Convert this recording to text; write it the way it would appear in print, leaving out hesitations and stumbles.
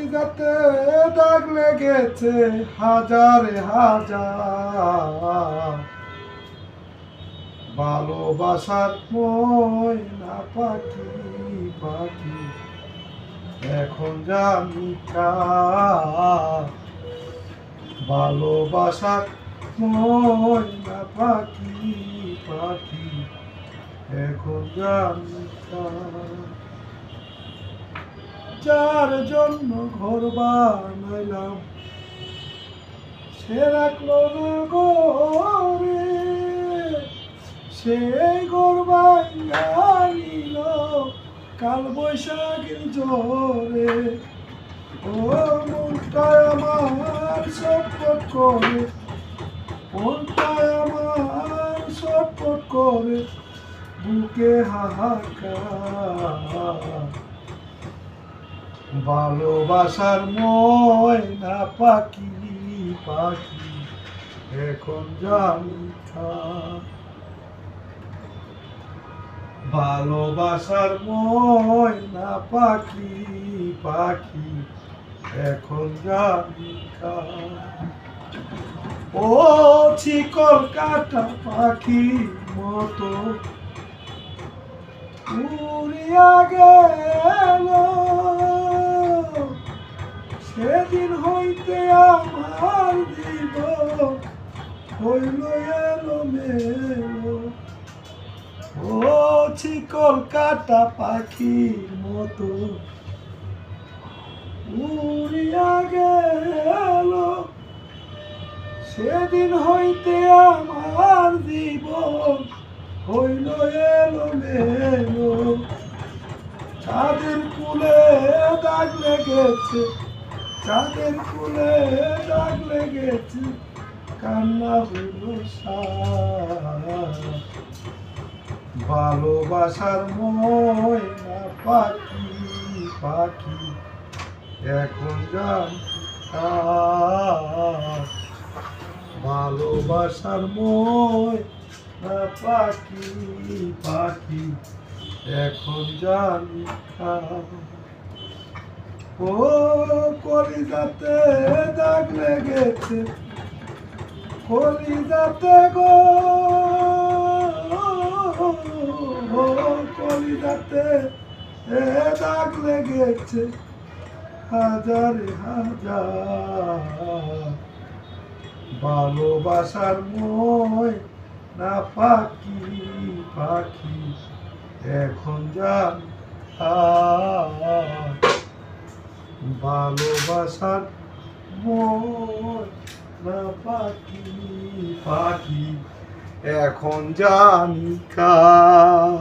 কলিজাতে দাগ লেগেছে হাজারে হাজার, ভালোবাসার ময়না পাখি পাখি এখন জানি কার। ভালোবাসার ময়না পাখি পাখি এখন জানি কার। যার জন্য ঘর বানাইলাম সে রাখলো না ঘরে, সেই ঘর ভাঙা নিল কাল বৈশাখের ঝড়ে। ও মনটায় আমার ছটফট করে, মনটায় আমার ছটফট করে, বুকে হাহাকার। ভালোবাসার ময়না পাখি পাখি এখন জানি কার। ভালোবাসার ময়না পাখি পাখি এখন জানি কার। ও শিকল কাটা পাখি মতো উড়িয়া গেল, সেদিন হইতে আমার জীবন হইল এলোমেলো। ও শিকল কাটা পাখির মতো উড়িয়া গেল, সেদিন হইতে আমার জীবন হইল এলোমেলো। চাঁদের কুলে দাগ লেগেছে, চাঁদের কুলে দাগ লেগেছে, কান্না হইল সার। ভালোবাসার ময়না পাখি পাখি এখন জানি কার। ভালোবাসার ময়না পাখি পাখি এখন জানি কার। ও কলিজাতে দাগ লেগেছে, কলিজাতে গো, কলিজাতে দাগ লেগেছে হাজারে হাজার। ভালোবাসার ময়না পাখি পাখি এখন জানি কার। ভালোবাসার ময়না পাখি পাখি এখন জানি কার।